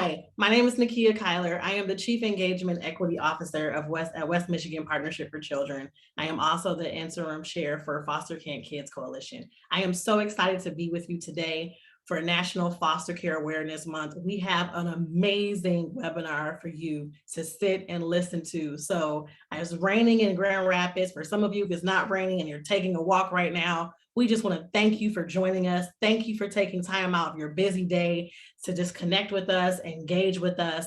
Hi, my name is Nakia Kyler. I am the Chief Engagement Equity Officer of West Michigan Partnership for Children. I am also the interim chair for Foster Care Kids Coalition. I am so excited to be with you today for National Foster Care Awareness Month. We have an amazing webinar for you to sit and listen to. So it's raining in Grand Rapids. For some of you, if it's not raining and you're taking a walk right now, we just want to thank you for joining us. Thank you for taking time out of your busy day to just connect with us, engage with us.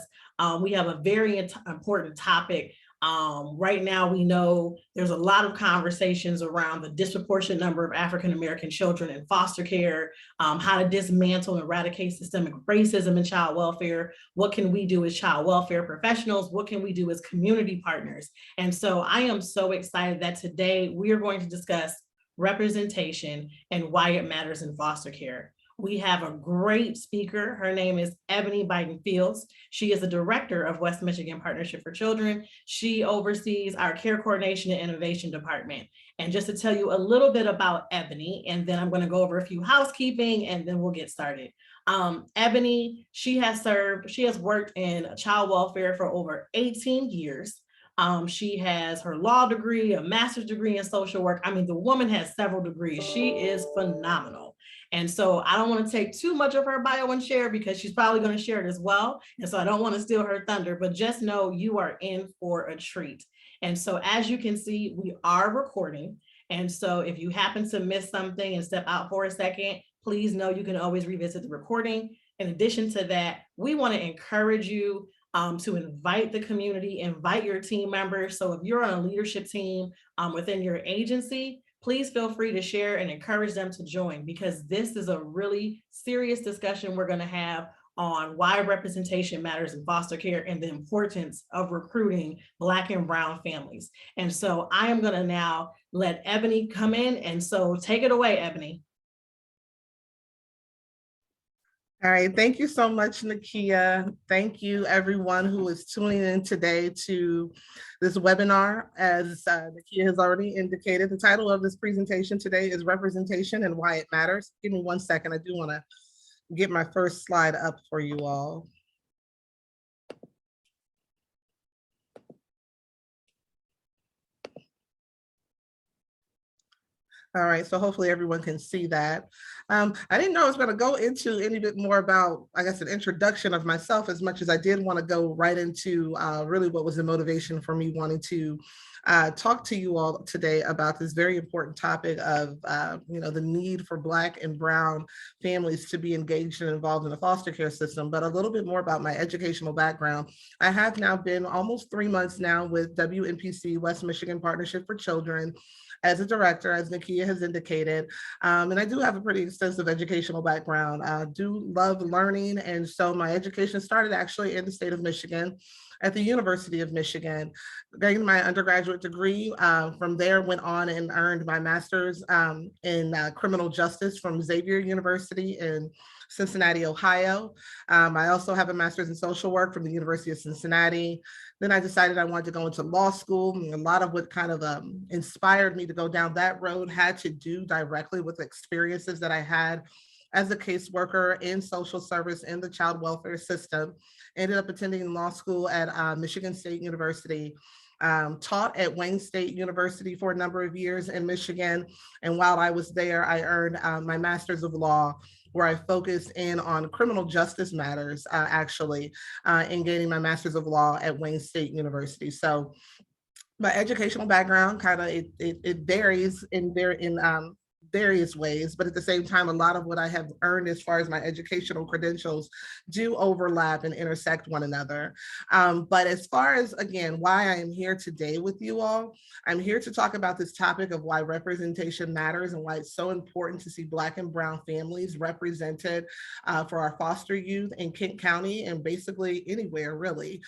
We have a very important topic. Right now, we know there's a lot of conversations around the disproportionate number of African-American children in foster care, how to dismantle and eradicate systemic racism in child welfare. What can we do as child welfare professionals? What can we do as community partners? And so I am so excited that today we are going to discuss representation and why it matters in foster care. We have a great speaker. Her name is Ebonie Byndon-Fields. She is the director of West Michigan Partnership for Children. She oversees our care coordination and innovation department. And just to tell you a little bit about Ebonie, and then I'm going to go over a few housekeeping and then we'll get started. Ebonie, she has worked in child welfare for over 18 years. She has her law degree, a master's degree in social work. I mean, the woman has several degrees. She is phenomenal. And so I don't want to take too much of her bio and share because she's probably going to share it as well. And so I don't want to steal her thunder, but just know you are in for a treat. And so as you can see, we are recording. And so if you happen to miss something and step out for a second, please know you can always revisit the recording. In addition to that, we want to encourage you to invite the community, invite your team members. So if you're on a leadership team within your agency, please feel free to share and encourage them to join, because this is a really serious discussion we're going to have on why representation matters in foster care and the importance of recruiting Black and Brown families. And so I am going to now let Ebonie come in. And so take it away, Ebonie. All right, thank you so much, Nakia. Thank you everyone who is tuning in today to this webinar. As Nakia has already indicated, the title of this presentation today is Representation and Why It Matters. Give me 1 second, I do wanna get my first slide up for you all. All right, so hopefully everyone can see that. I didn't know I was going to go into any bit more about, I guess, an introduction of myself as much as I did want to go right into really what was the motivation for me wanting to talk to you all today about this very important topic of the need for Black and Brown families to be engaged and involved in the foster care system, but a little bit more about my educational background. I have now been almost 3 months now with WMPC, West Michigan Partnership for Children, as a director, as Nakia has indicated. And I do have a pretty extensive educational background. I do love learning. And so my education started actually in the state of Michigan at the University of Michigan, getting my undergraduate degree. From there, went on and earned my master's in criminal justice from Xavier University in Cincinnati, Ohio. I also have a master's in social work from the University of Cincinnati. Then I decided I wanted to go into law school. And a lot of what kind of inspired me to go down that road had to do directly with experiences that I had as a caseworker in social service in the child welfare system. Ended up attending law school at Michigan State University. Taught at Wayne State University for a number of years in Michigan. And while I was there, I earned my master's of law, where I focused in on criminal justice matters, in gaining my master's of law at Wayne State University. So my educational background it varies in various ways, but at the same time, a lot of what I have earned as far as my educational credentials do overlap and intersect one another. But as far as, again, why I am here today with you all, I'm here to talk about this topic of why representation matters and why it's so important to see Black and Brown families represented for our foster youth in Kent County and basically anywhere really.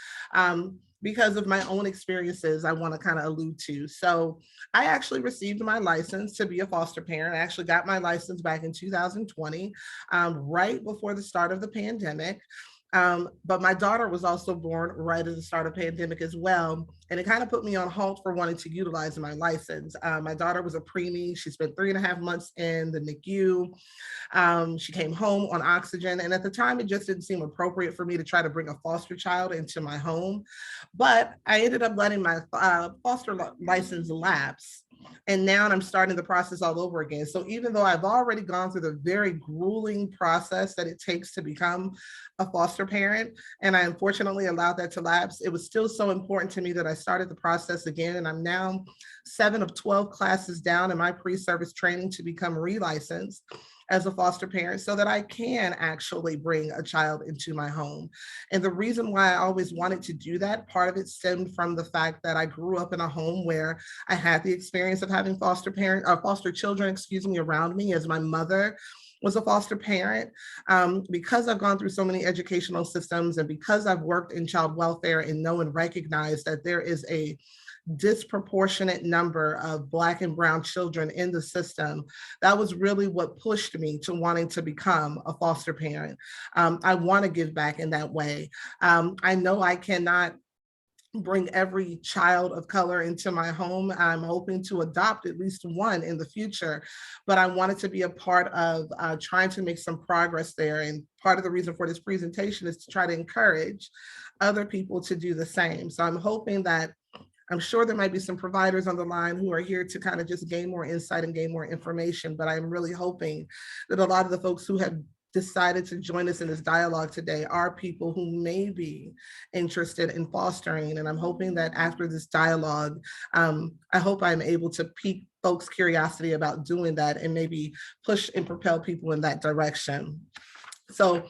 Because of my own experiences, I want to kind of allude to. So I actually received my license to be a foster parent. I actually got my license back in 2020, right before the start of the pandemic. But my daughter was also born right at the start of pandemic as well. And it kind of put me on hold for wanting to utilize my license. My daughter was a preemie. She spent 3.5 months in the NICU. She came home on oxygen. And at the time, it just didn't seem appropriate for me to try to bring a foster child into my home. But I ended up letting my foster license lapse. And now I'm starting the process all over again. So even though I've already gone through the very grueling process that it takes to become a foster parent, and I unfortunately allowed that to lapse, it was still so important to me that I started the process again. And I'm now 7 of 12 classes down in my pre-service training to become relicensed as a foster parent so that I can actually bring a child into my home. And the reason why I always wanted to do that, part of it stemmed from the fact that I grew up in a home where I had the experience of having foster children, around me, as my mother was a foster parent. Because I've gone through so many educational systems and because I've worked in child welfare and know and recognize that there is a disproportionate number of Black and Brown children in the system, that was really what pushed me to wanting to become a foster parent. I want to give back in that way. I know I cannot bring every child of color into my home. I'm hoping to adopt at least one in the future, but I wanted to be a part of trying to make some progress there. And part of the reason for this presentation is to try to encourage other people to do the same. So I'm hoping that, I'm sure there might be some providers on the line who are here to kind of just gain more insight and gain more information, but I'm really hoping that a lot of the folks who have decided to join us in this dialogue today are people who may be interested in fostering. And I'm hoping that after this dialogue, I hope I'm able to pique folks' curiosity about doing that and maybe push and propel people in that direction. So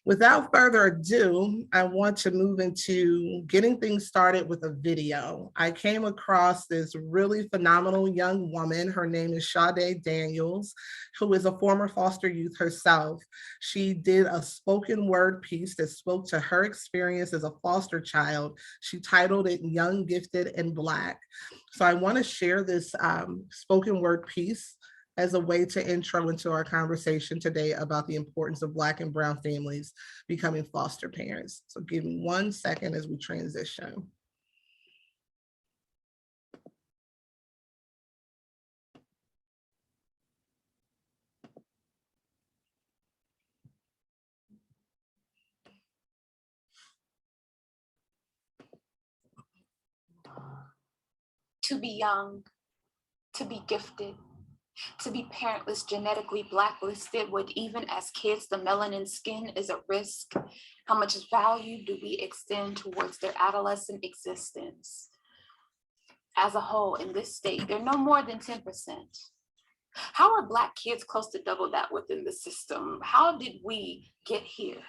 without further ado, I want to move into getting things started with a video. I came across this really phenomenal young woman. Her name is Sade Daniels, who is a former foster youth herself. She did a spoken word piece that spoke to her experience as a foster child. She titled it Young, Gifted, and Black. So I want to share this spoken word piece as a way to intro into our conversation today about the importance of Black and Brown families becoming foster parents. So give me 1 second as we transition. To be young, to be gifted, to be parentless, genetically blacklisted, when even as kids, the melanin skin is a risk. How much value do we extend towards their adolescent existence? As a whole, in this state, they're no more than 10%. How are Black kids close to double that within the system? How did we get here?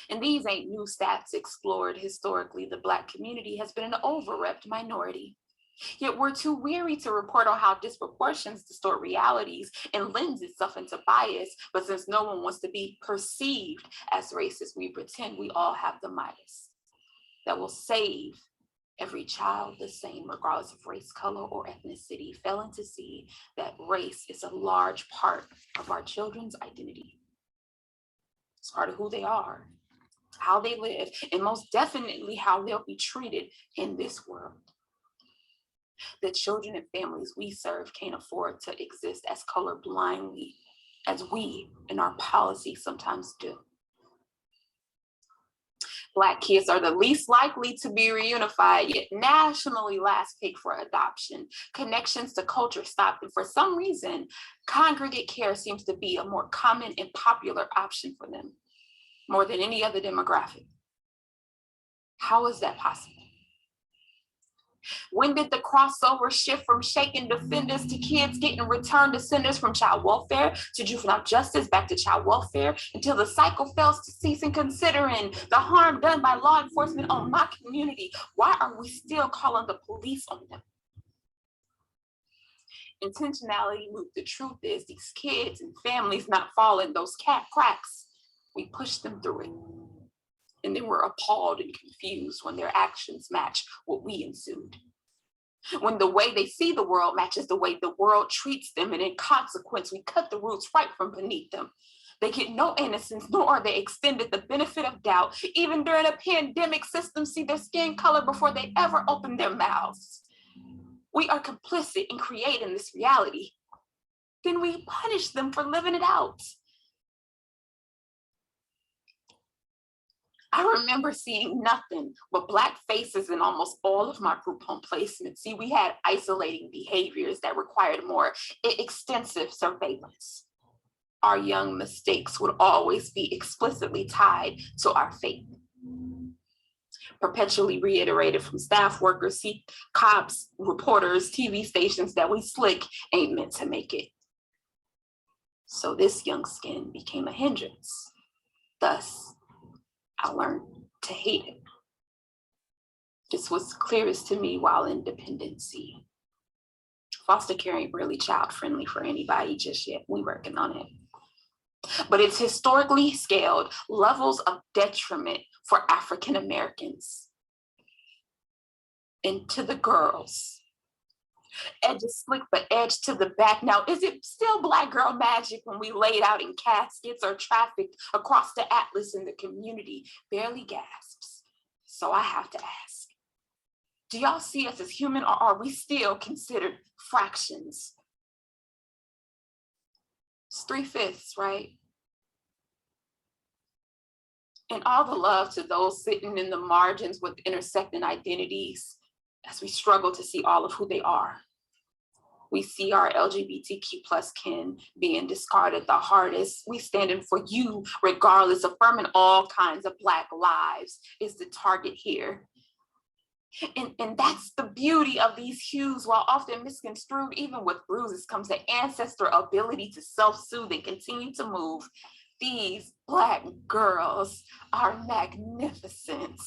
And these ain't new stats explored historically. The Black community has been an overrepresented minority. Yet we're too weary to report on how disproportions distort realities and lends itself into bias. But since no one wants to be perceived as racist, we pretend we all have the Midas that will save every child the same, regardless of race, color, or ethnicity, failing to see that race is a large part of our children's identity. It's part of who they are, how they live, and most definitely how they'll be treated in this world. The children and families we serve can't afford to exist as colorblindly as we in our policy sometimes do. Black kids are the least likely to be reunified, yet nationally last pick for adoption. Connections to culture stopped, and for some reason, congregate care seems to be a more common and popular option for them, more than any other demographic. How is that possible? When did the crossover shift from shaken defenders to kids getting returned descendants from child welfare to juvenile justice back to child welfare until the cycle fails to cease? And considering the harm done by law enforcement on my community, why are we still calling the police on them? Intentionality loop. The truth is these kids and families not fall in those cracks. We push them through it. And then we're appalled and confused when their actions match what we ensued. When the way they see the world matches the way the world treats them, and in consequence, we cut the roots right from beneath them. They get no innocence, nor are they extended the benefit of doubt. Even during a pandemic, systems see their skin color before they ever open their mouths. We are complicit in creating this reality. Then we punish them for living it out. I remember seeing nothing but Black faces in almost all of my group home placements. See, we had isolating behaviors that required more extensive surveillance. Our young mistakes would always be explicitly tied to our fate. Perpetually reiterated from staff workers, cops, reporters, TV stations that we slick ain't meant to make it. So this young skin became a hindrance. Thus, I learned to hate it. This was clearest to me while in dependency. Foster care ain't really child friendly for anybody just yet. We working on it. But it's historically scaled levels of detriment for African Americans. And to the girls, edges slick but edge to the back. Now, is it still Black girl magic when we laid out in caskets or trafficked across the atlas and the community barely gasps? So I have to ask, do y'all see us as human, or are we still considered fractions? It's 3/5, right? And all the love to those sitting in the margins with intersecting identities as we struggle to see all of who they are. We see our LGBTQ plus kin being discarded the hardest. We standing for you regardless, affirming all kinds of Black lives is the target here. And that's the beauty of these hues. While often misconstrued, even with bruises comes the ancestor ability to self-soothe and continue to move. These Black girls are magnificent.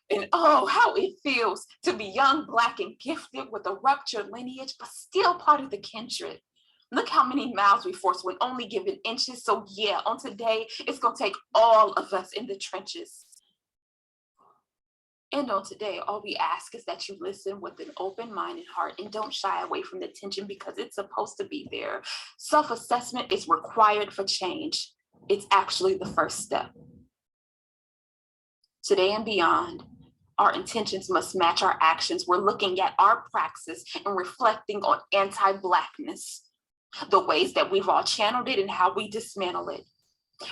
And oh, how it feels to be young, Black, and gifted with a ruptured lineage, but still part of the kindred. Look how many mouths we force when only given inches. So yeah, on today, it's gonna take all of us in the trenches. And on today, all we ask is that you listen with an open mind and heart and don't shy away from the tension because it's supposed to be there. Self-assessment is required for change. It's actually the first step. Today and beyond, our intentions must match our actions. We're looking at our praxis and reflecting on anti-Blackness, the ways that we've all channeled it and how we dismantle it.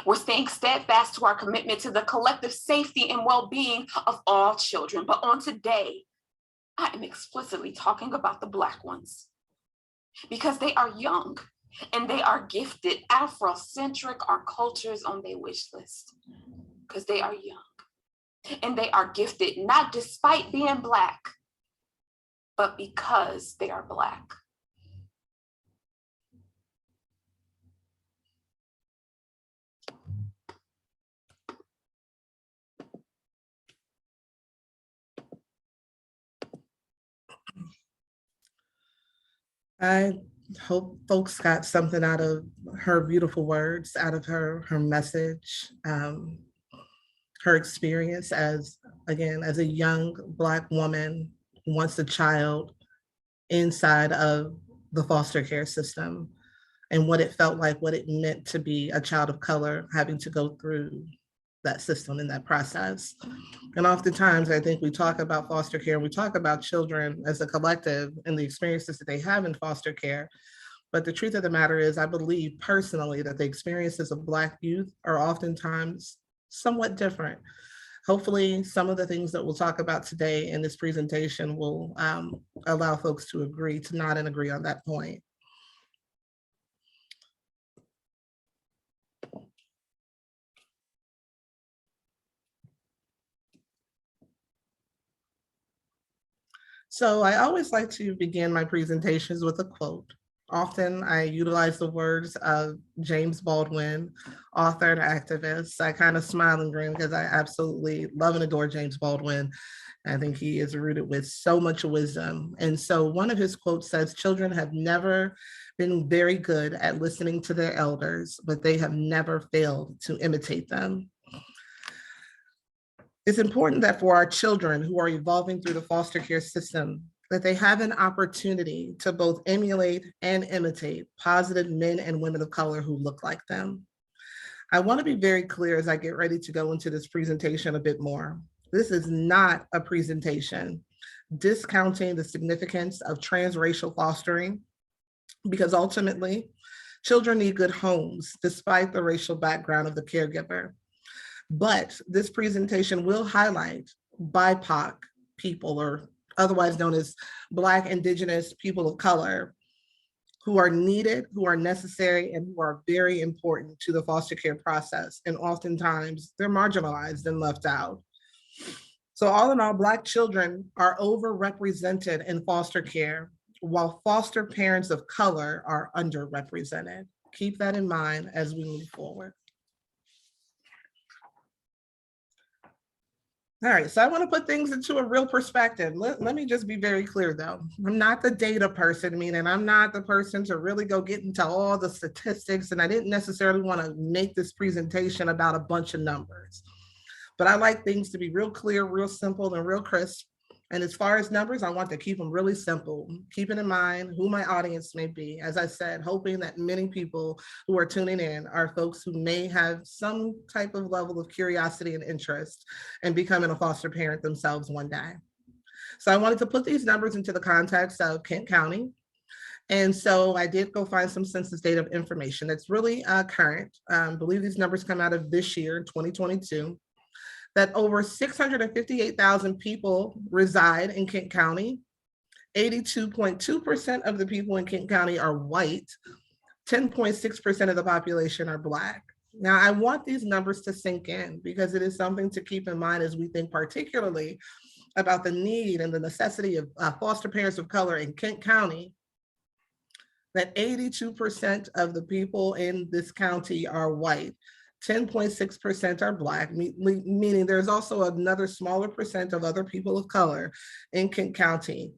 We're staying steadfast to our commitment to the collective safety and well-being of all children. But on today, I am explicitly talking about the Black ones because they are young and they are gifted. Afrocentric are cultures on their wish list because they are young. And they are gifted not despite being Black, but because they are Black. I hope folks got something out of her beautiful words, out of her message, her experience as, again, as a young Black woman, once a child inside of the foster care system, and what it felt like, what it meant to be a child of color, having to go through that system and that process. And oftentimes I think we talk about foster care, we talk about children as a collective and the experiences that they have in foster care. But the truth of the matter is, I believe personally that the experiences of Black youth are oftentimes somewhat different. Hopefully, some of the things that we'll talk about today in this presentation will allow folks to agree, to nod and agree on that point. So I always like to begin my presentations with a quote. Often I utilize the words of James Baldwin, author and activist. I kind of smile and grin because I absolutely love and adore James Baldwin. I think he is rooted with so much wisdom. And so one of his quotes says, "Children have never been very good at listening to their elders, but they have never failed to imitate them." It's important that for our children who are evolving through the foster care system, that they have an opportunity to both emulate and imitate positive men and women of color who look like them. I want to be very clear as I get ready to go into this presentation a bit more. This is not a presentation discounting the significance of transracial fostering, because ultimately, children need good homes despite the racial background of the caregiver. But this presentation will highlight BIPOC people, or otherwise known as Black, Indigenous, people of color, who are needed, who are necessary, and who are very important to the foster care process. And oftentimes they're marginalized and left out. So all in all, Black children are overrepresented in foster care, while foster parents of color are underrepresented. Keep that in mind as we move forward. All right, so I want to put things into a real perspective. Let me just be very clear though. I'm not the data person, meaning I'm not the person to really go get into all the statistics, and I didn't necessarily want to make this presentation about a bunch of numbers. But I like things to be real clear, real simple, and real crisp. And as far as numbers, I want to keep them really simple, keeping in mind who my audience may be. As I said, hoping that many people who are tuning in are folks who may have some type of level of curiosity and interest in becoming a foster parent themselves one day. So I wanted to put these numbers into the context of Kent County. And so I did go find some census data information that's really current. I believe these numbers come out of this year, 2022. That over 658,000 people reside in Kent County. 82.2% of the people in Kent County are white. 10.6% of the population are Black. Now, I want these numbers to sink in because it is something to keep in mind as we think particularly about the need and the necessity of foster parents of color in Kent County, that 82% of the people in this county are white. 10.6% are Black, meaning there's also another smaller percent of other people of color in Kent County.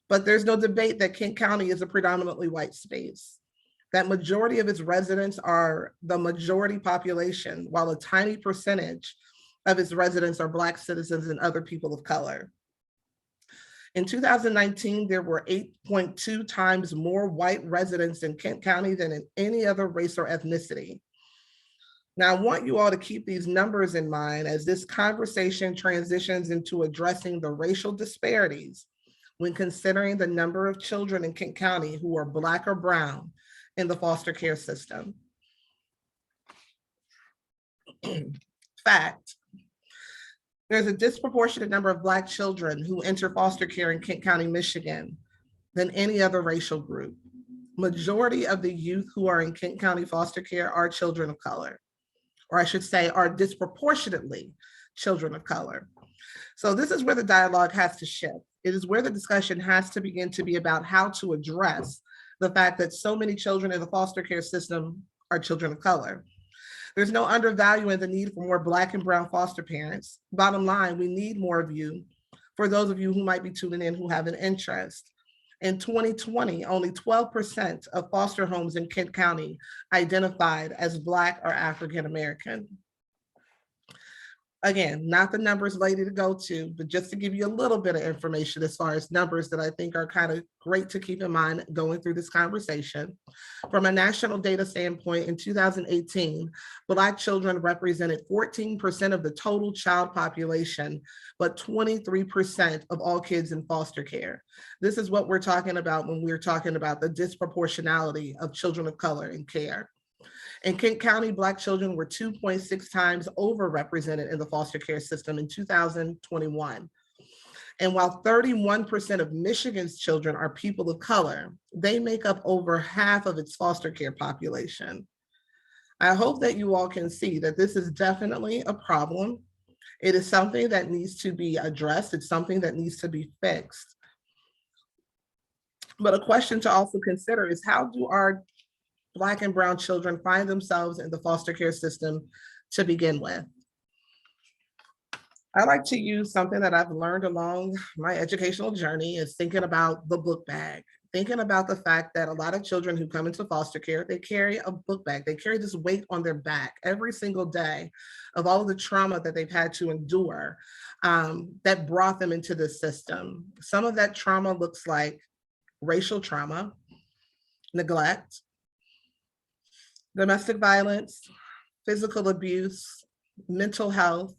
But there's no debate that Kent County is a predominantly white space. That majority of its residents are the majority population, while a tiny percentage of its residents are Black citizens and other people of color. In 2019, there were 8.2 times more white residents in Kent County than in any other race or ethnicity. Now, I want you all to keep these numbers in mind as this conversation transitions into addressing the racial disparities when considering the number of children in Kent County who are Black or brown in the foster care system. Fact, there's a disproportionate number of Black children who enter foster care in Kent County, Michigan than any other racial group. Majority of the youth who are in Kent County foster care are children of color, or I should say are disproportionately children of color. So this is where the dialogue has to shift. It is where the discussion has to begin to be about how to address the fact that so many children in the foster care system are children of color. There's no undervaluing the need for more Black and brown foster parents. Bottom line, we need more of you. For those of you who might be tuning in who have an interest. In 2020, only 12% of foster homes in Kent County identified as Black or African American. Again, not the numbers lady to go to, but just to give you a little bit of information as far as numbers that I think are kind of great to keep in mind going through this conversation. From a national data standpoint, in 2018, Black children represented 14% of the total child population, but 23% of all kids in foster care. This is what we're talking about when we're talking about the disproportionality of children of color in care. In Kent County, Black children were 2.6 times overrepresented in the foster care system in 2021. And while 31% of Michigan's children are people of color, they make up over half of its foster care population. I hope that you all can see that this is definitely a problem. It is something that needs to be addressed. It's something that needs to be fixed. But a question to also consider is, how do our Black and brown children find themselves in the foster care system to begin with? I like to use something that I've learned along my educational journey, is thinking about the book bag. thinking about the fact that a lot of children who come into foster care, they carry a book bag. They carry this weight on their back every single day of all of the trauma that they've had to endure that brought them into the system. Some of that trauma looks like racial trauma, neglect, domestic violence, physical abuse, mental health,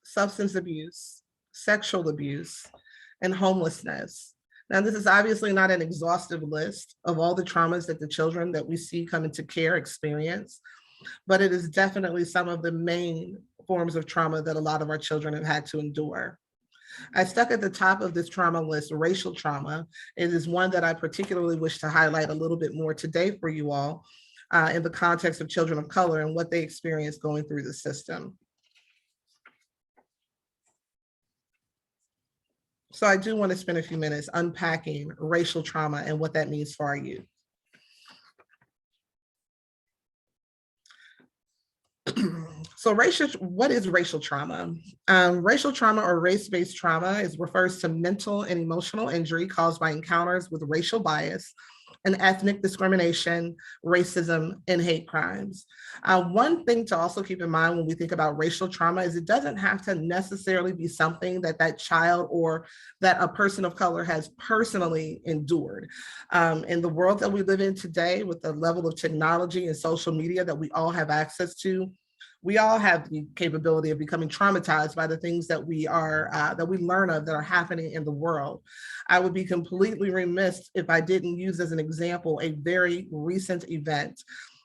substance abuse, sexual abuse, and homelessness. Now, this is obviously not an exhaustive list of all the traumas that the children that we see come into care experience, but it is definitely some of the main forms of trauma that a lot of our children have had to endure. I stuck at the top of this trauma list, racial trauma. It is one that I particularly wish to highlight a little bit more today for you all in the context of children of color and what they experience going through the system. So I do want to spend a few minutes unpacking racial trauma and what that means for our youth. So what is racial trauma? Racial trauma or race-based trauma refers to mental and emotional injury caused by encounters with racial bias and ethnic discrimination, racism, and hate crimes. One thing to also keep in mind when we think about racial trauma is it doesn't have to necessarily be something that that child or that a person of color has personally endured. In the world that we live in today, with the level of technology and social media that we all have access to, we all have the capability of becoming traumatized by the things that we learn of that are happening in the world. I would be completely remiss if I didn't use as an example a very recent event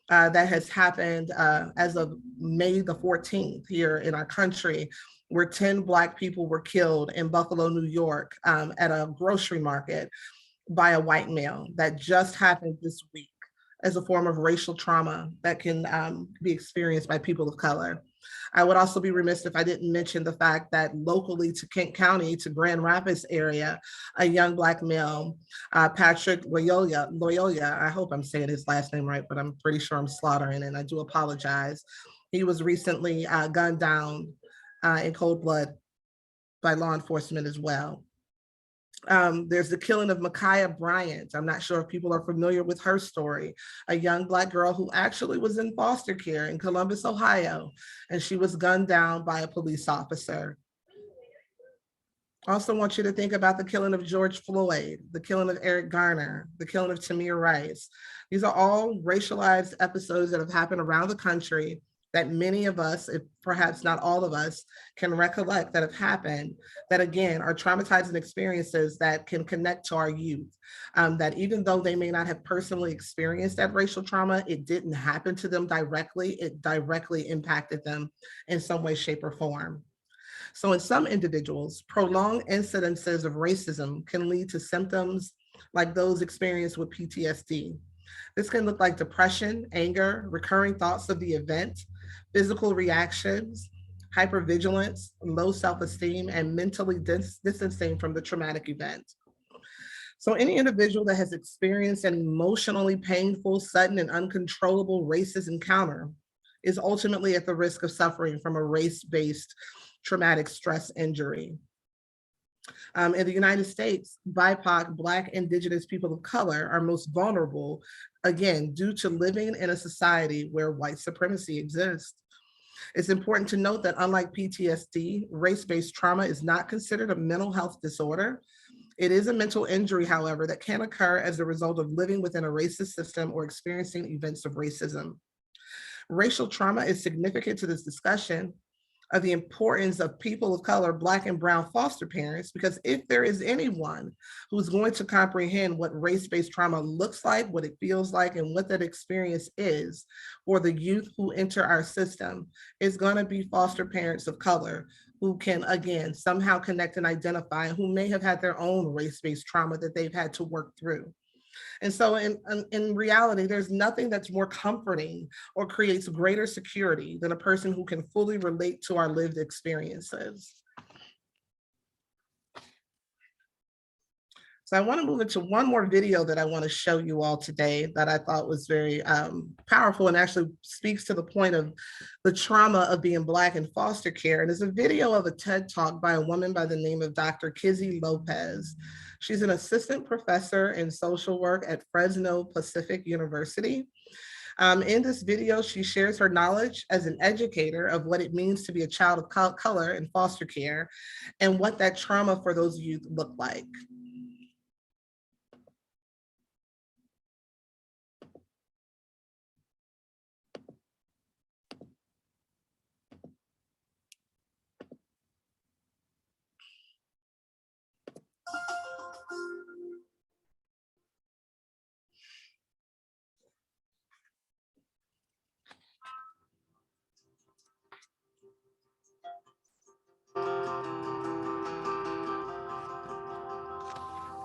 that has happened as of May the 14th here in our country, where 10 Black people were killed in Buffalo, New York at a grocery market by a white male. That just happened this week as a form of racial trauma that can be experienced by people of color. I would also be remiss if I didn't mention the fact that locally to Kent County, to Grand Rapids area, a young Black male, Patrick Loyola, I hope I'm saying his last name right, but I'm pretty sure I'm slaughtering it, and I do apologize. He was recently gunned down in cold blood by law enforcement as well. There's the killing of Ma'Khia Bryant. I'm not sure if people are familiar with her story, a young Black girl who actually was in foster care in Columbus, Ohio, and she was gunned down by a police officer. I also want you to think about the killing of George Floyd, the killing of Eric Garner, the killing of Tamir Rice. These are all racialized episodes that have happened around the country that many of us, if perhaps not all of us, can recollect that have happened, that again are traumatizing experiences that can connect to our youth. That even though they may not have personally experienced that racial trauma, it didn't happen to them directly, it directly impacted them in some way, shape, or form. So in some individuals, prolonged incidences of racism can lead to symptoms like those experienced with PTSD. This can look like depression, anger, recurring thoughts of the event, physical reactions, hypervigilance, low self-esteem, and mentally distancing from the traumatic event. So any individual that has experienced an emotionally painful, sudden, and uncontrollable racist encounter is ultimately at the risk of suffering from a race-based traumatic stress injury. In the United States, BIPOC, Black, Indigenous people of color are most vulnerable, again, due to living in a society where white supremacy exists. It's important to note that unlike PTSD, race-based trauma is not considered a mental health disorder. It is a mental injury, however, that can occur as a result of living within a racist system or experiencing events of racism. Racial trauma is significant to this discussion of the importance of people of color, Black and brown foster parents, because if there is anyone who's going to comprehend what race-based trauma looks like, what it feels like, and what that experience is for the youth who enter our system, it's gonna be foster parents of color who can, again, somehow connect and identify, who may have had their own race-based trauma that they've had to work through. And so in reality, there's nothing that's more comforting or creates greater security than a person who can fully relate to our lived experiences. So I want to move into one more video that I want to show you all today that I thought was very powerful and actually speaks to the point of the trauma of being Black in foster care. And it's a video of a TED Talk by a woman by the name of Dr. Kizzy Lopez. She's an assistant professor in social work at Fresno Pacific University. In this video, she shares her knowledge as an educator of what it means to be a child of color in foster care and what that trauma for those youth look like.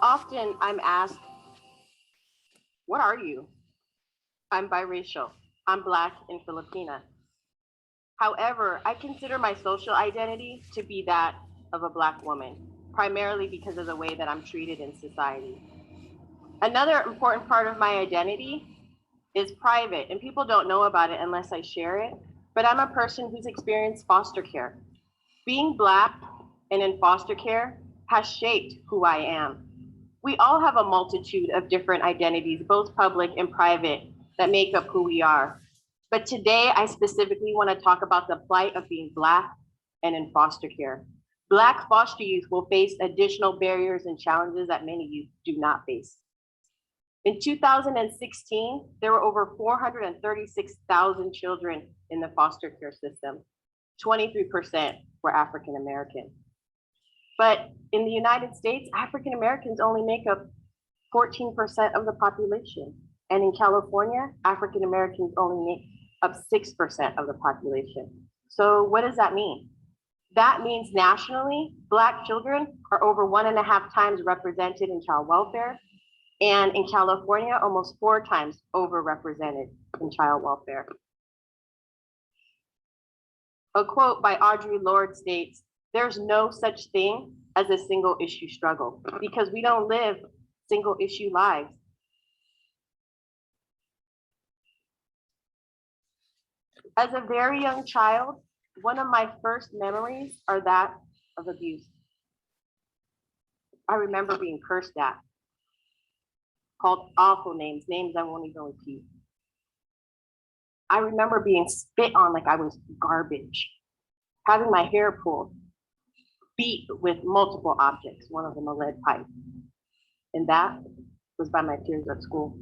Often I'm asked, what are you? I'm biracial. I'm Black and Filipina. However, I consider my social identity to be that of a Black woman, primarily because of the way that I'm treated in society. Another important part of my identity is private, and people don't know about it unless I share it, but I'm a person who's experienced foster care. Being Black and in foster care has shaped who I am. We all have a multitude of different identities, both public and private, that make up who we are. But today, I specifically want to talk about the plight of being Black and in foster care. Black foster youth will face additional barriers and challenges that many youth do not face. In 2016, there were over 436,000 children in the foster care system. 23% were African American. But in the United States, African Americans only make up 14% of the population. And in California, African Americans only make up 6% of the population. So what does that mean? That means nationally, Black children are over 1.5 times represented in child welfare. And in California, almost 4 times overrepresented in child welfare. A quote by Audre Lorde states, "There's no such thing as a single issue struggle because we don't live single issue lives." As a very young child, one of my first memories are that of abuse. I remember being cursed at, called awful names, names I won't even repeat. I remember being spit on like I was garbage, having my hair pulled, beat with multiple objects, one of them a lead pipe. And that was by my peers at school.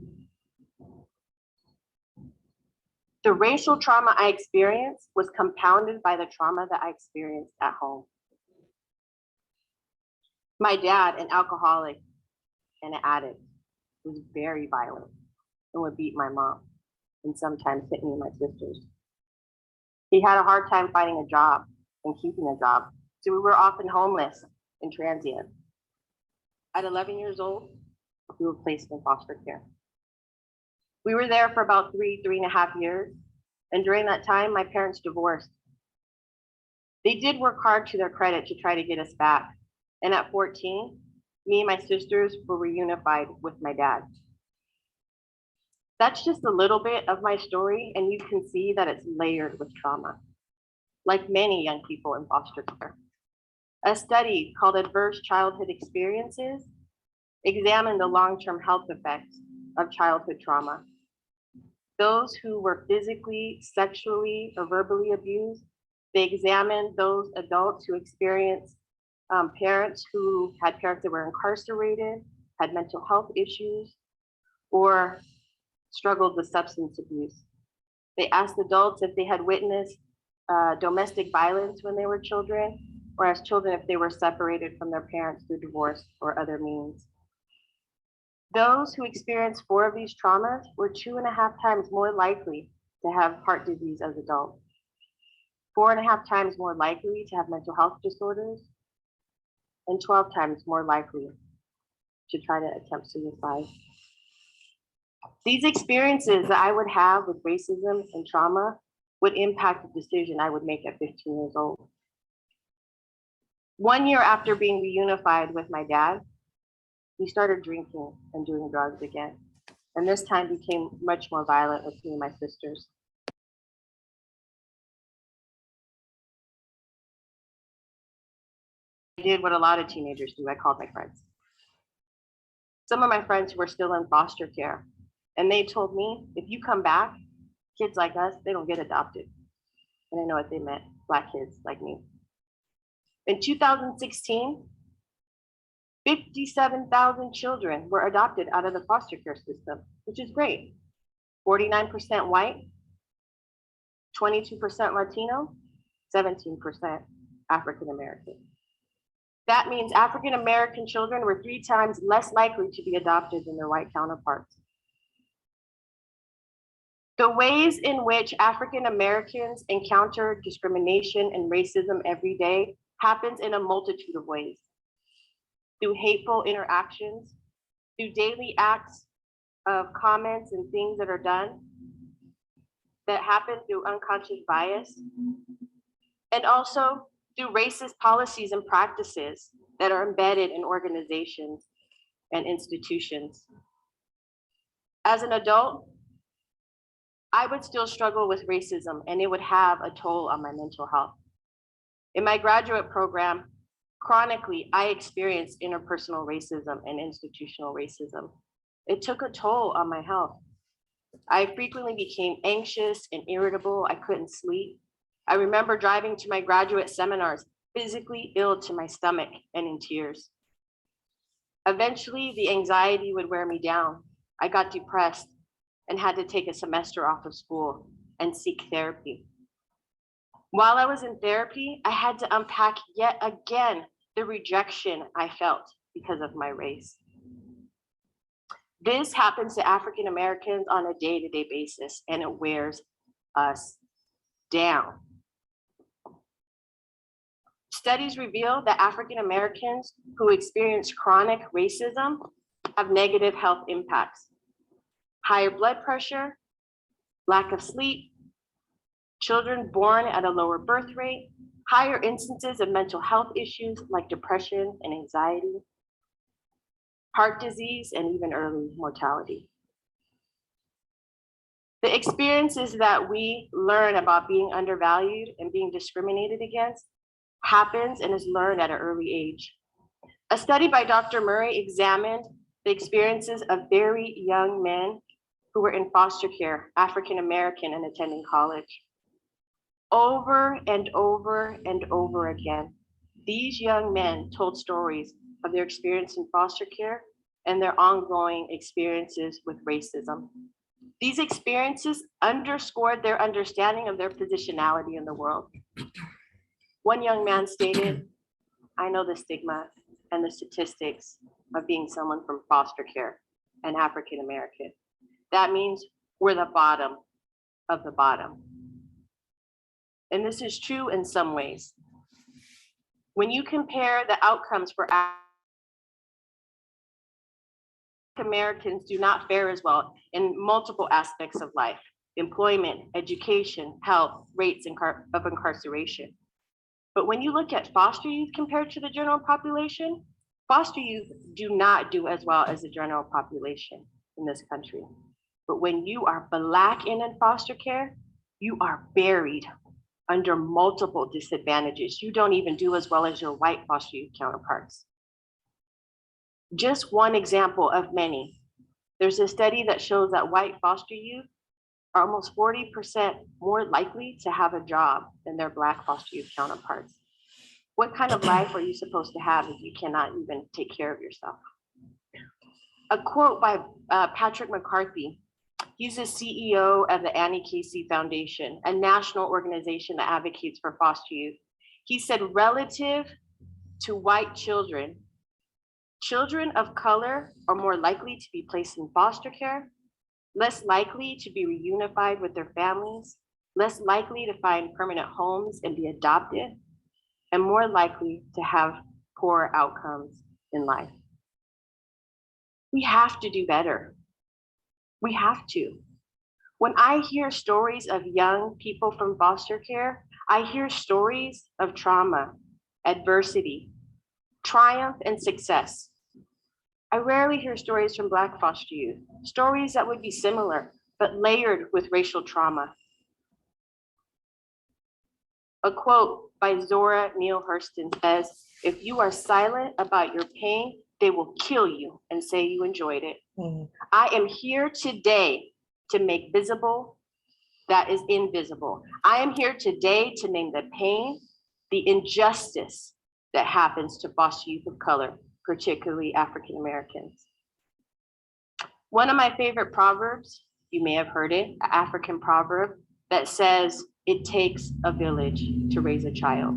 The racial trauma I experienced was compounded by the trauma that I experienced at home. My dad, an alcoholic and an addict, was very violent and would beat my mom and sometimes hit me and my sisters. He had a hard time finding a job and keeping a job, so we were often homeless and transient. At 11 years old, we were placed in foster care. We were there for about 3.5 years, and during that time, my parents divorced. They did work hard to their credit to try to get us back, and at 14, me and my sisters were reunified with my dad. That's just a little bit of my story, and you can see that it's layered with trauma, like many young people in foster care. A study called Adverse Childhood Experiences examined the long-term health effects of childhood trauma. Those who were physically, sexually, or verbally abused, they examined those adults who experienced parents who had parents that were incarcerated, had mental health issues, or struggled with substance abuse. They asked adults if they had witnessed domestic violence when they were children, or as children if they were separated from their parents through divorce or other means. Those who experienced 4 of these traumas were 2.5 times more likely to have heart disease as adults, 4.5 times more likely to have mental health disorders, and 12 times more likely to try to attempt suicide. These experiences that I would have with racism and trauma would impact the decision I would make at 15 years old. 1 year after being reunified with my dad, we started drinking and doing drugs again. And this time became much more violent with me and my sisters. I did what a lot of teenagers do. I called my friends. some of my friends who were still in foster care, and they told me, if you come back, kids like us, they don't get adopted. And I know what they meant, Black kids like me. In 2016, 57,000 children were adopted out of the foster care system, which is great. 49% white, 22% Latino, 17% African American. That means African American children were 3 times less likely to be adopted than their white counterparts. The ways in which African Americans encounter discrimination and racism every day happens in a multitude of ways. Through hateful interactions, through daily acts of comments and things that are done that happen through unconscious bias, and also through racist policies and practices that are embedded in organizations and institutions. As an adult, I would still struggle with racism, and it would have a toll on my mental health. In my graduate program, chronically, I experienced interpersonal racism and institutional racism. It took a toll on my health. I frequently became anxious and irritable. I couldn't sleep. I remember driving to my graduate seminars, physically ill to my stomach and in tears. Eventually, the anxiety would wear me down. I got depressed and had to take a semester off of school and seek therapy. While I was in therapy, I had to unpack yet again the rejection I felt because of my race. This happens to African Americans on a day-to-day basis, and it wears us down. Studies reveal that African Americans who experience chronic racism have negative health impacts. Higher blood pressure, lack of sleep, children born at a lower birth rate, higher instances of mental health issues like depression and anxiety, heart disease, and even early mortality. The experiences that we learn about being undervalued and being discriminated against happens and is learned at an early age. A study by Dr. Murray examined the experiences of very young men who were in foster care, African American and attending college. Over and over and over again, these young men told stories of their experience in foster care and their ongoing experiences with racism. These experiences underscored their understanding of their positionality in the world. One young man stated, "I know the stigma and the statistics of being someone from foster care and African American. That means we're the bottom of the bottom." And this is true in some ways. When you compare the outcomes for African Americans do not fare as well in multiple aspects of life: employment, education, health, rates of incarceration. But when you look at foster youth compared to the general population, foster youth do not do as well as the general population in this country. But when you are Black and in foster care, you are buried under multiple disadvantages. You don't even do as well as your white foster youth counterparts. Just one example of many. There's a study that shows that white foster youth are almost 40% more likely to have a job than their Black foster youth counterparts. What kind of life are you supposed to have if you cannot even take care of yourself? A quote by Patrick McCarthy. He's the CEO of the Annie Casey Foundation, a national organization that advocates for foster youth. He said, relative to white children, children of color are more likely to be placed in foster care, less likely to be reunified with their families, less likely to find permanent homes and be adopted, and more likely to have poor outcomes in life. We have to do better. We have to. When I hear stories of young people from foster care, I hear stories of trauma, adversity, triumph, and success. I rarely hear stories from Black foster youth, stories that would be similar, but layered with racial trauma. A quote by Zora Neale Hurston says, "If you are silent about your pain, they will kill you and say you enjoyed it. Mhm. I am here today to make visible that is invisible. I am here today to name the pain, the injustice that happens to foster youth of color, particularly African Americans. One of my favorite proverbs, you may have heard it, an African proverb that says, it takes a village to raise a child.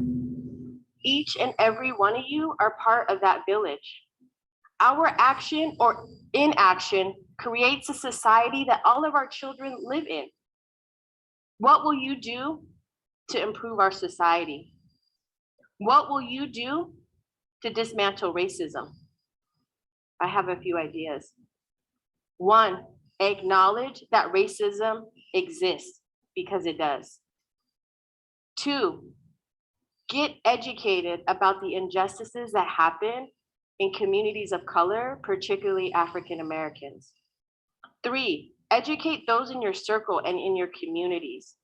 Each and every one of you are part of that village. Our action or inaction creates a society that all of our children live in. What will you do to improve our society? What will you do to dismantle racism? I have a few ideas. One, acknowledge that racism exists because it does. Two, get educated about the injustices that happen in communities of color, particularly African Americans. Three, educate those in your circle and in your communities.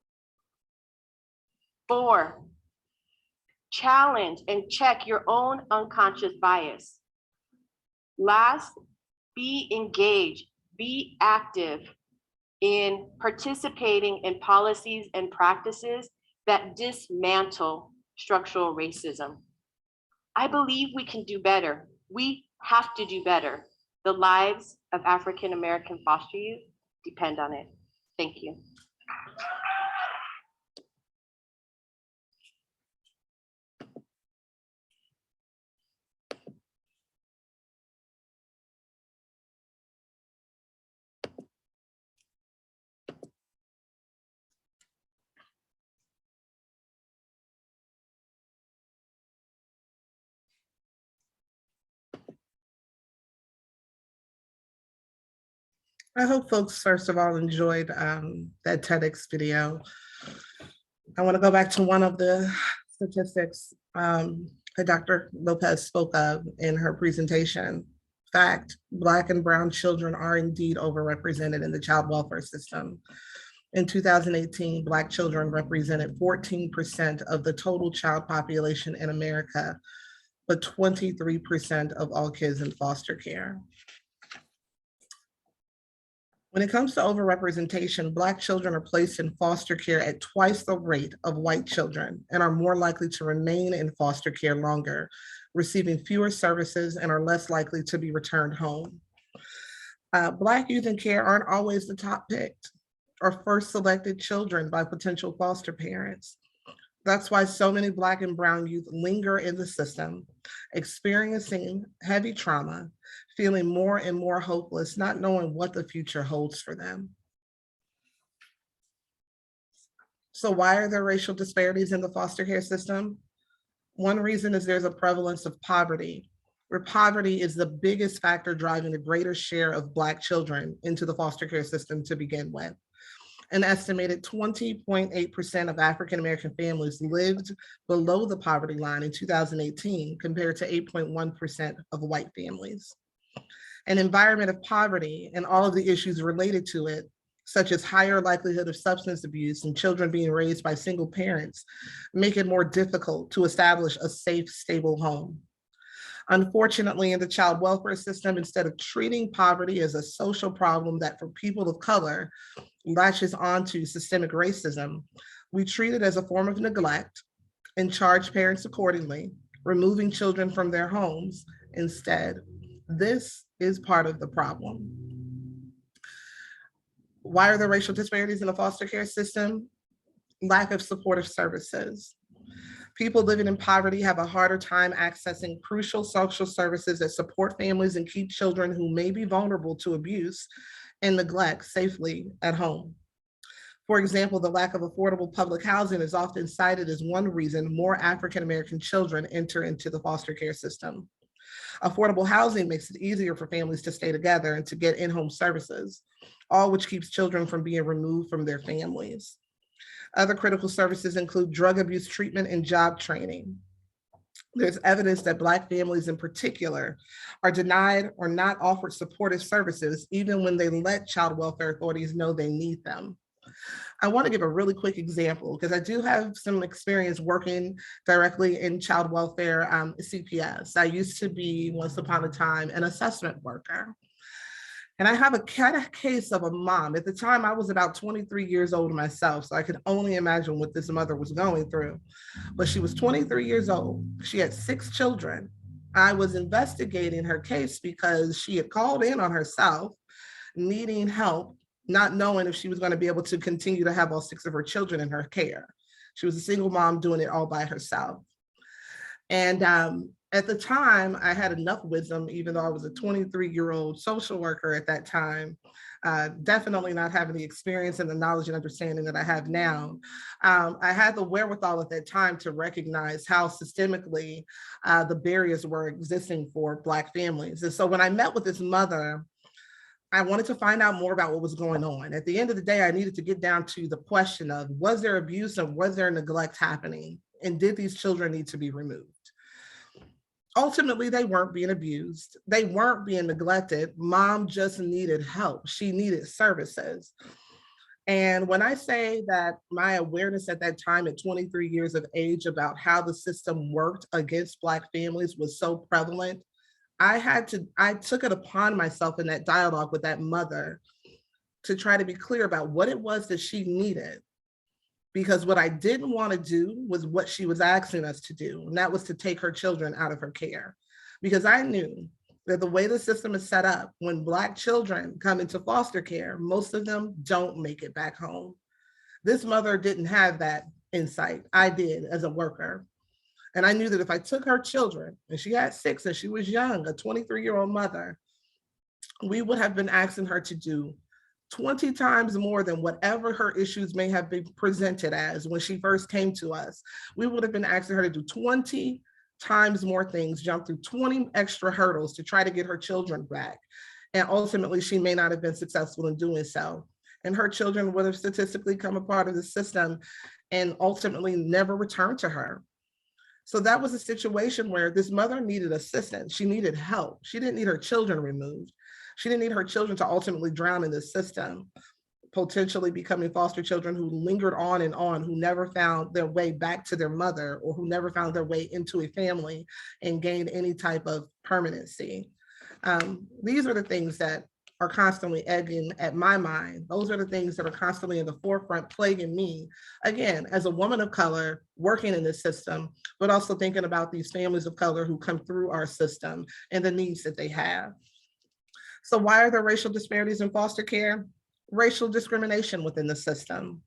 Four, challenge and check your own unconscious bias. Last, be engaged, be active in participating in policies and practices that dismantle structural racism. I believe we can do better. We have to do better. The lives of African American foster youth depend on it. Thank you. I hope folks, first of all, enjoyed that TEDx video. I want to go back to one of the statistics that Dr. Lopez spoke of in her presentation. Fact, Black and Brown children are indeed overrepresented in the child welfare system. In 2018, Black children represented 14% of the total child population in America, but 23% of all kids in foster care. When it comes to overrepresentation, Black children are placed in foster care at twice the rate of white children and are more likely to remain in foster care longer, receiving fewer services and are less likely to be returned home. Black youth in care aren't always the top picked or first selected children by potential foster parents. That's why so many Black and Brown youth linger in the system, experiencing heavy trauma, feeling more and more hopeless, not knowing what the future holds for them. So why are there racial disparities in the foster care system? One reason is there's a prevalence of poverty, where poverty is the biggest factor driving the greater share of Black children into the foster care system to begin with. An estimated 20.8% of African-American families lived below the poverty line in 2018, compared to 8.1% of white families. An environment of poverty and all of the issues related to it, such as higher likelihood of substance abuse and children being raised by single parents, make it more difficult to establish a safe, stable home. Unfortunately, in the child welfare system, instead of treating poverty as a social problem that for people of color latches onto systemic racism, we treat it as a form of neglect and charge parents accordingly, removing children from their homes instead. This is part of the problem. Why are there racial disparities in the foster care system? Lack of supportive services. People living in poverty have a harder time accessing crucial social services that support families and keep children who may be vulnerable to abuse and neglect safely at home. For example, the lack of affordable public housing is often cited as one reason more African-American children enter into the foster care system. Affordable housing makes it easier for families to stay together and to get in-home services, all which keeps children from being removed from their families. Other critical services include drug abuse treatment and job training. There's evidence that Black families in particular are denied or not offered supportive services, even when they let child welfare authorities know they need them. I want to give a really quick example because I do have some experience working directly in child welfare CPS. I used to be, once upon a time, an assessment worker. And I have a case of a mom. At the time, I was about 23 years old myself, so I could only imagine what this mother was going through. But she was 23 years old. She had 6 children. I was investigating her case because she had called in on herself, needing help, not knowing if she was going to be able to continue to have all 6 of her children in her care. She was a single mom doing it all by herself. And at the time, I had enough wisdom, even though I was a 23-year-old social worker at that time, definitely not having the experience and the knowledge and understanding that I have now. I had the wherewithal at that time to recognize how systemically the barriers were existing for Black families. And so when I met with this mother, I wanted to find out more about what was going on. At the end of the day, I needed to get down to the question of, was there abuse and was there neglect happening? And did these children need to be removed? Ultimately, they weren't being abused. They weren't being neglected. Mom just needed help. She needed services. And when I say that my awareness at that time at 23 years of age about how the system worked against Black families was so prevalent, I took it upon myself in that dialogue with that mother to try to be clear about what it was that she needed. Because what I didn't want to do was what she was asking us to do, and that was to take her children out of her care. Because I knew that the way the system is set up, when Black children come into foster care, most of them don't make it back home. This mother didn't have that insight. I did as a worker. And I knew that if I took her children, and she had 6 and she was young, a 23-year-old mother, we would have been asking her to do 20 times more than whatever her issues may have been presented as when she first came to us. We would have been asking her to do 20 times more things, jump through 20 extra hurdles to try to get her children back. And ultimately, she may not have been successful in doing so. And her children would have statistically come a part of the system and ultimately never returned to her. So that was a situation where this mother needed assistance. She needed help. She didn't need her children removed. She didn't need her children to ultimately drown in the system, potentially becoming foster children who lingered on and on, who never found their way back to their mother or who never found their way into a family and gained any type of permanency. These are the things that are constantly egging at my mind. Those are the things that are constantly in the forefront plaguing me, again, as a woman of color working in this system, but also thinking about these families of color who come through our system and the needs that they have. So why are there racial disparities in foster care? Racial discrimination within the system.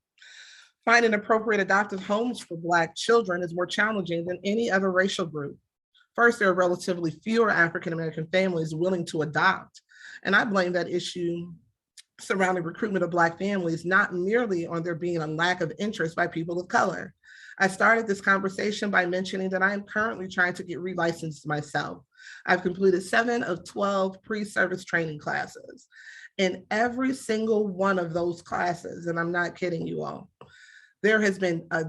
Finding appropriate adoptive homes for Black children is more challenging than any other racial group. First, there are relatively fewer African-American families willing to adopt. And I blame that issue surrounding recruitment of Black families, not merely on there being a lack of interest by people of color. I started this conversation by mentioning that I am currently trying to get relicensed myself. I've completed 7 of 12 pre-service training classes. In every single one of those classes, and I'm not kidding you all, there has been a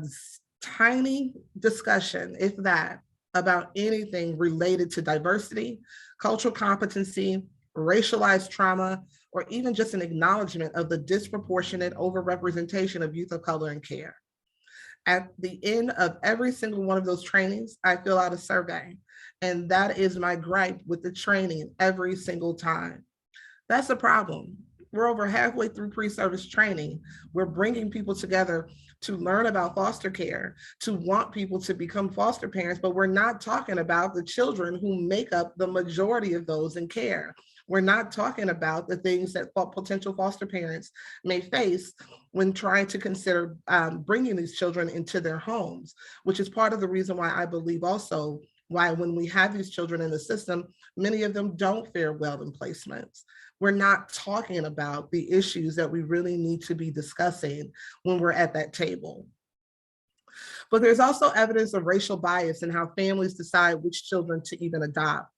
tiny discussion, if that, about anything related to diversity, cultural competency, racialized trauma, or even just an acknowledgement of the disproportionate overrepresentation of youth of color in care. At the end of every single one of those trainings, I fill out a survey, and that is my gripe with the training every single time. That's a problem. We're over halfway through pre-service training. We're bringing people together to learn about foster care, to want people to become foster parents, but we're not talking about the children who make up the majority of those in care. We're not talking about the things that potential foster parents may face when trying to consider bringing these children into their homes, which is part of the reason why I believe also why when we have these children in the system, many of them don't fare well in placements. We're not talking about the issues that we really need to be discussing when we're at that table. But there's also evidence of racial bias in how families decide which children to even adopt.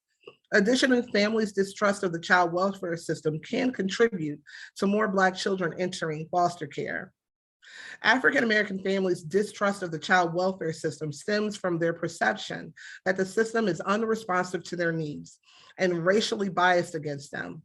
Additionally, families' distrust of the child welfare system can contribute to more Black children entering foster care. African-American families' distrust of the child welfare system stems from their perception that the system is unresponsive to their needs and racially biased against them.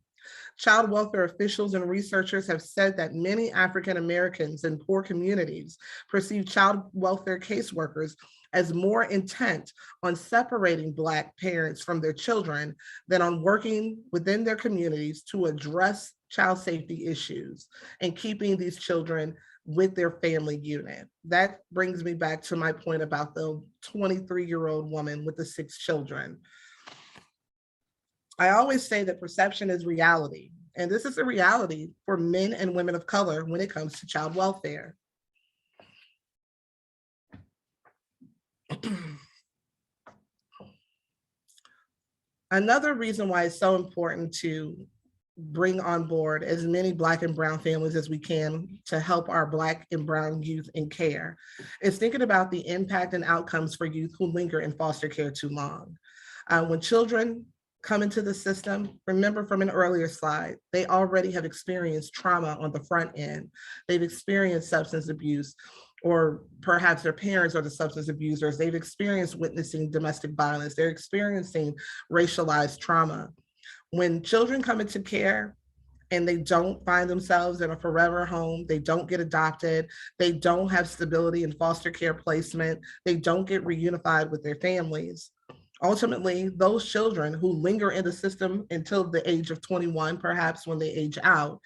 Child welfare officials and researchers have said that many African Americans in poor communities perceive child welfare caseworkers as more intent on separating Black parents from their children than on working within their communities to address child safety issues and keeping these children with their family unit. That brings me back to my point about the 23-year-old woman with the 6 children. I always say that perception is reality, and this is a reality for men and women of color when it comes to child welfare. Another reason why it's so important to bring on board as many Black and Brown families as we can to help our Black and Brown youth in care is thinking about the impact and outcomes for youth who linger in foster care too long. When children come into the system, remember from an earlier slide, they already have experienced trauma on the front end. They've experienced substance abuse, or perhaps their parents are the substance abusers. They've experienced witnessing domestic violence. They're experiencing racialized trauma. When children come into care and they don't find themselves in a forever home, they don't get adopted, they don't have stability in foster care placement, they don't get reunified with their families. Ultimately, those children who linger in the system until the age of 21, perhaps when they age out,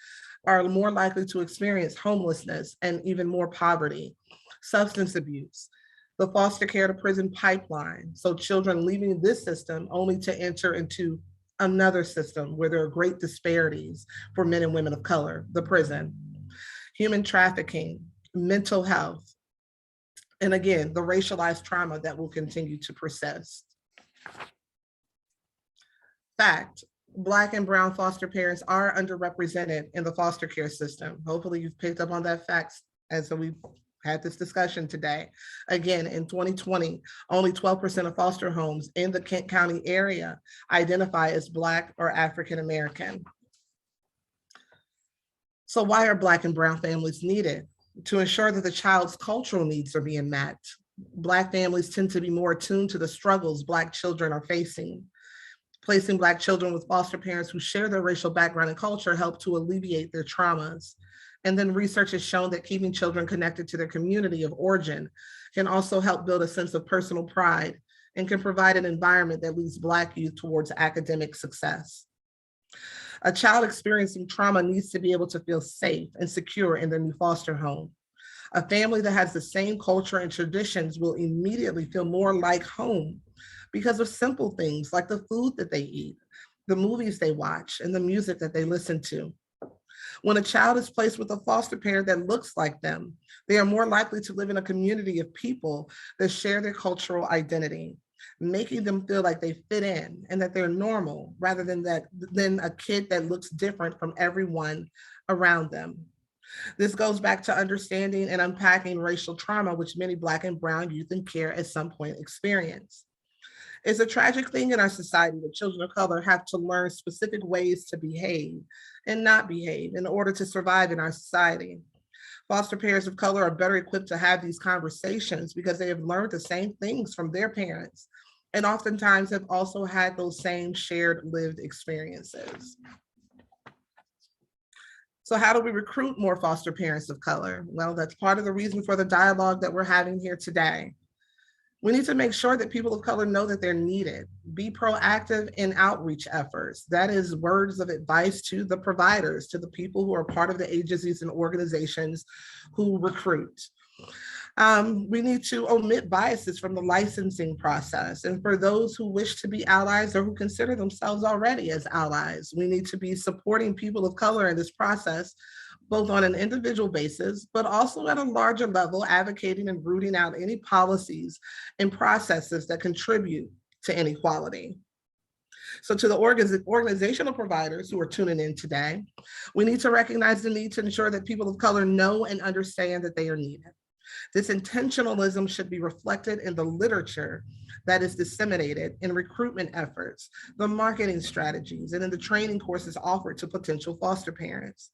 are more likely to experience homelessness and even more poverty, substance abuse, the foster care to prison pipeline. So children leaving this system only to enter into another system where there are great disparities for men and women of color, the prison, human trafficking, mental health, and again, the racialized trauma that will continue to persist. Fact, Black and Brown foster parents are underrepresented in the foster care system. Hopefully you've picked up on that fact as we've had this discussion today. Again, in 2020, only 12% of foster homes in the Kent County area identify as Black or African American. So why are Black and Brown families needed? To ensure that the child's cultural needs are being met. Black families tend to be more attuned to the struggles Black children are facing. Placing Black children with foster parents who share their racial background and culture help to alleviate their traumas. And then research has shown that keeping children connected to their community of origin can also help build a sense of personal pride and can provide an environment that leads Black youth towards academic success. A child experiencing trauma needs to be able to feel safe and secure in their new foster home. A family that has the same culture and traditions will immediately feel more like home because of simple things like the food that they eat, the movies they watch, and the music that they listen to. When a child is placed with a foster parent that looks like them, they are more likely to live in a community of people that share their cultural identity, making them feel like they fit in and that they're normal rather than a kid that looks different from everyone around them. This goes back to understanding and unpacking racial trauma, which many Black and Brown youth in care at some point experience. It's a tragic thing in our society that children of color have to learn specific ways to behave and not behave in order to survive in our society. Foster parents of color are better equipped to have these conversations because they have learned the same things from their parents and oftentimes have also had those same shared lived experiences. So how do we recruit more foster parents of color? Well, that's part of the reason for the dialogue that we're having here today. We need to make sure that people of color know that they're needed. Be proactive in outreach efforts. That is words of advice to the providers, to the people who are part of the agencies and organizations who recruit. We need to omit biases from the licensing process. And for those who wish to be allies or who consider themselves already as allies, we need to be supporting people of color in this process, both on an individual basis, but also at a larger level, advocating and rooting out any policies and processes that contribute to inequality. So to the organizational providers who are tuning in today, we need to recognize the need to ensure that people of color know and understand that they are needed. This intentionalism should be reflected in the literature that is disseminated in recruitment efforts, the marketing strategies, and in the training courses offered to potential foster parents.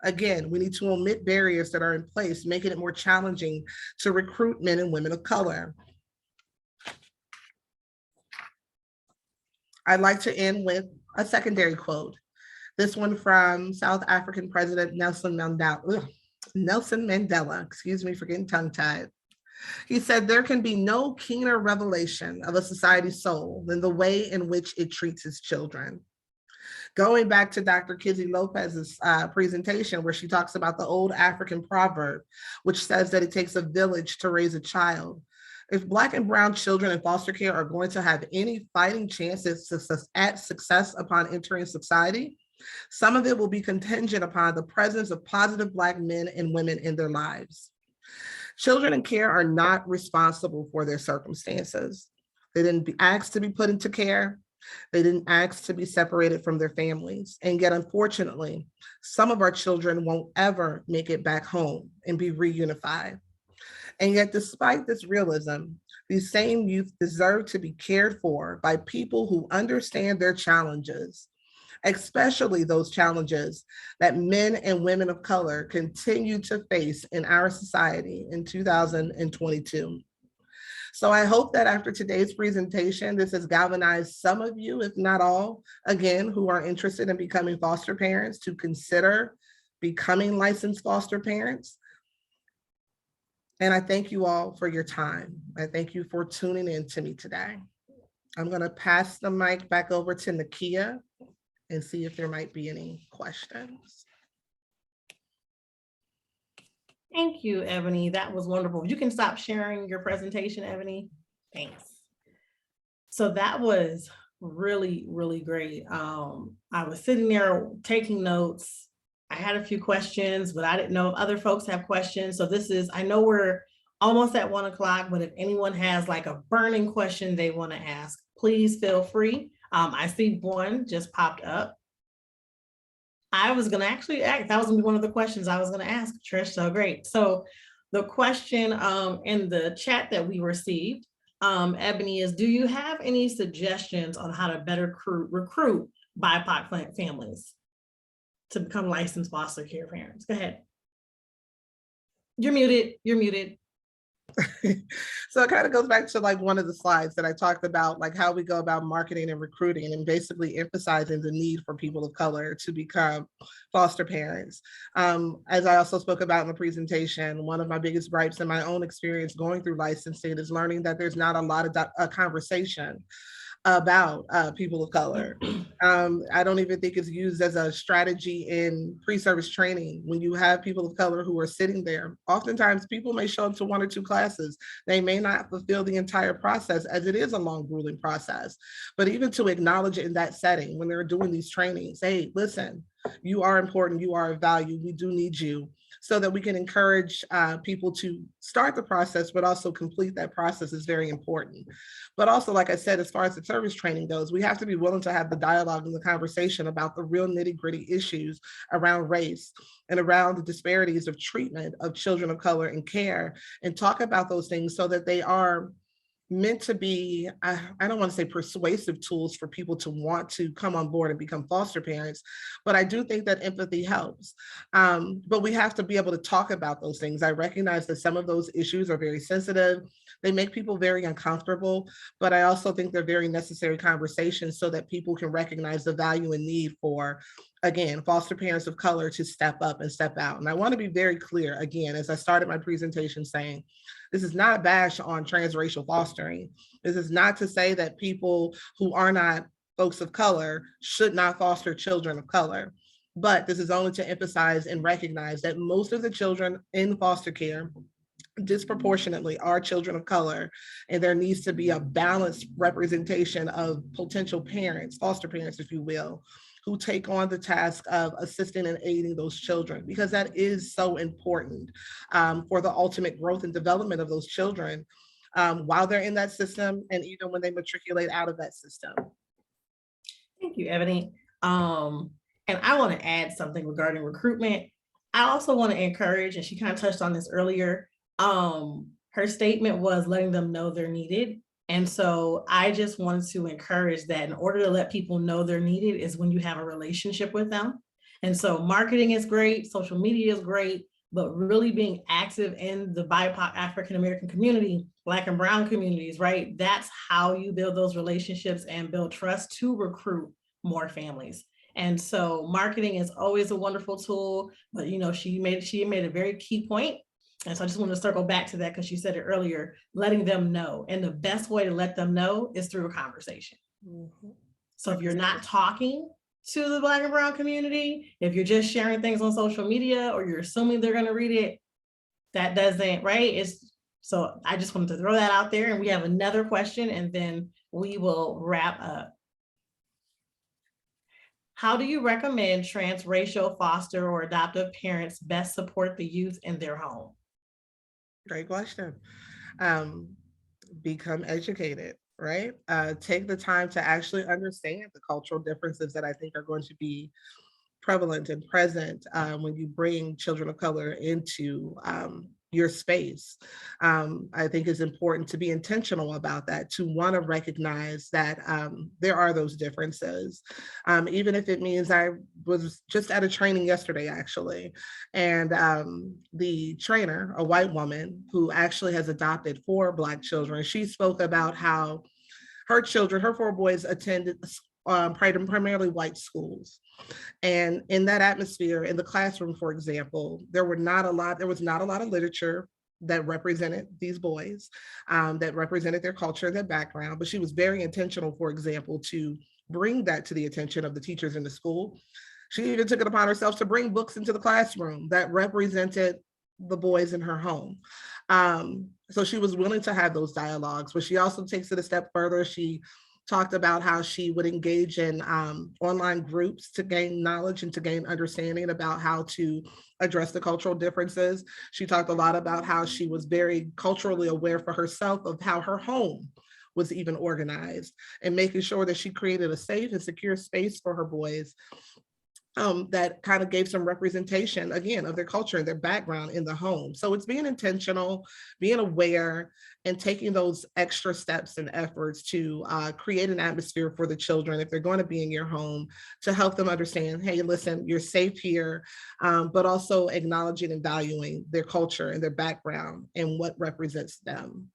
Again, we need to omit barriers that are in place, making it more challenging to recruit men and women of color. I'd like to end with a secondary quote. This one from South African President Nelson Mandela, excuse me for getting tongue-tied. He said, there can be no keener revelation of a society's soul than the way in which it treats its children. Going back to Dr. Kizzy Lopez's presentation, where she talks about the old African proverb, which says that it takes a village to raise a child. If Black and brown children in foster care are going to have any fighting chances at success upon entering society, some of it will be contingent upon the presence of positive Black men and women in their lives. Children in care are not responsible for their circumstances. They didn't ask to be put into care. They didn't ask to be separated from their families. And yet, unfortunately, some of our children won't ever make it back home and be reunified. And yet, despite this realism, these same youth deserve to be cared for by people who understand their challenges, especially those challenges that men and women of color continue to face in our society in 2022. So I hope that after today's presentation, this has galvanized some of you, if not all, again, who are interested in becoming foster parents, to consider becoming licensed foster parents. And I thank you all for your time. I thank you for tuning in to me today. I'm going to pass the mic back over to Nakia and see if there might be any questions. Thank you, Ebonie. That was wonderful. You can stop sharing your presentation, Ebonie. Thanks. So that was really, really great. I was sitting there taking notes. I had a few questions, but I didn't know if other folks have questions. So this is, I know we're almost at 1 o'clock, but if anyone has like a burning question they want to ask, please feel free. I see one just popped up. I was going to actually ask, that was going to be one of the questions I was going to ask, Trish, so great. So the question in the chat that we received, Ebonie, is, do you have any suggestions on how to better recruit BIPOC families to become licensed foster care parents? Go ahead. You're muted, you're muted. So it kind of goes back to like one of the slides that I talked about, like how we go about marketing and recruiting and basically emphasizing the need for people of color to become foster parents. As I also spoke about in the presentation, one of my biggest gripes in my own experience going through licensing is learning that there's not a lot of conversation about people of color. I don't even think it's used as a strategy in pre-service training. When you have people of color who are sitting there, oftentimes people may show up to 1 or 2 classes. They may not fulfill the entire process, as it is a long, grueling process. But even to acknowledge it in that setting, when they're doing these trainings, hey, listen, you are important, you are of value, we do need you, so that we can encourage people to start the process, but also complete that process is very important. But also, like I said, as far as the service training goes, we have to be willing to have the dialogue and the conversation about the real nitty-gritty issues around race and around the disparities of treatment of children of color in care, and talk about those things so that they are meant to be, I don't want to say persuasive tools for people to want to come on board and become foster parents, but I do think that empathy helps. But we have to be able to talk about those things. I recognize that some of those issues are very sensitive. They make people very uncomfortable, but I also think they're very necessary conversations so that people can recognize the value and need for, again, foster parents of color to step up and step out. And I want to be very clear, again, as I started my presentation saying, this is not a bash on transracial fostering. This is not to say that people who are not folks of color should not foster children of color, but this is only to emphasize and recognize that most of the children in foster care disproportionately are children of color, and there needs to be a balanced representation of potential parents, foster parents, if you will, who take on the task of assisting and aiding those children, because that is so important for the ultimate growth and development of those children while they're in that system and even when they matriculate out of that system. Thank you, Ebonie. And I want to add something regarding recruitment. I also want to encourage, and she kind of touched on this earlier, her statement was letting them know they're needed. And so I just wanted to encourage that in order to let people know they're needed is when you have a relationship with them. And so marketing is great, social media is great, but really being active in the BIPOC African-American community, Black and Brown communities, right? That's how you build those relationships and build trust to recruit more families. And so marketing is always a wonderful tool, but she made a very key point. And so I just want to circle back to that because you said it earlier, letting them know. And the best way to let them know is through a conversation. Mhm. So if you're not talking to the Black and brown community, if you're just sharing things on social media or you're assuming they're going to read it, that doesn't, right? So I just wanted to throw that out there, and we have another question and then we will wrap up. How do you recommend transracial foster or adoptive parents best support the youth in their home? Great question. Become educated, right? Take the time to actually understand the cultural differences that I think are going to be prevalent and present when you bring children of color into your space. I think it's important to be intentional about that, to want to recognize that there are those differences. Even if it means I was just at a training yesterday, actually, and the trainer, a white woman who actually has adopted 4 Black children, she spoke about how her children, her 4 boys attended primarily white schools. And in that atmosphere, in the classroom, for example, there was not a lot of literature that represented these boys, that represented their culture, their background. But she was very intentional, for example, to bring that to the attention of the teachers in the school. She even took it upon herself to bring books into the classroom that represented the boys in her home. So she was willing to have those dialogues, but she also takes it a step further. She talked about how she would engage in online groups to gain knowledge and to gain understanding about how to address the cultural differences. She talked a lot about how she was very culturally aware for herself of how her home was even organized, and making sure that she created a safe and secure space for her boys that kind of gave some representation, again, of their culture and their background in the home. So it's being intentional, being aware, and taking those extra steps and efforts to create an atmosphere for the children, if they're going to be in your home, to help them understand, hey, listen, you're safe here, but also acknowledging and valuing their culture and their background and what represents them.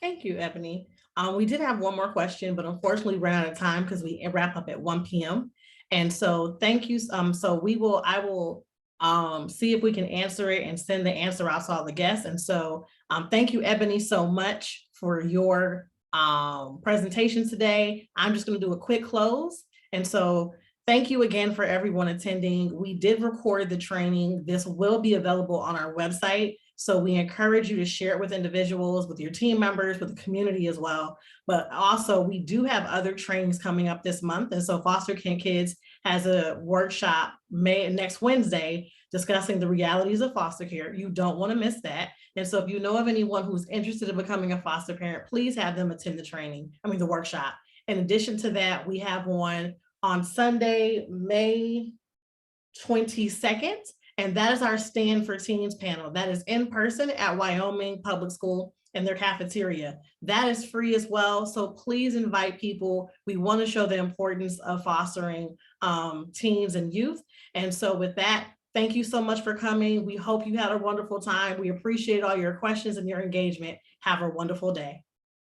Thank you, Ebonie. We did have one more question, but unfortunately we ran out of time because we wrap up at 1 p.m. And so thank you. So I will see if we can answer it and send the answer out to all the guests. And so thank you, Ebonie, so much for your presentation today. I'm just going to do a quick close. And so thank you again for everyone attending. We did record the training. This will be available on our website. So we encourage you to share it with individuals, with your team members, with the community as well. But also we do have other trainings coming up this month. And so Foster Care Kids has a workshop next Wednesday discussing the realities of foster care. You don't want to miss that. And so if you know of anyone who's interested in becoming a foster parent, please have them attend the workshop. In addition to that, we have one on Sunday, May 22nd. And that is our Stand for Teens panel. That is in person at Wyoming Public School in their cafeteria. That is free as well. So please invite people. We want to show the importance of fostering teens and youth. And so with that, thank you so much for coming. We hope you had a wonderful time. We appreciate all your questions and your engagement. Have a wonderful day.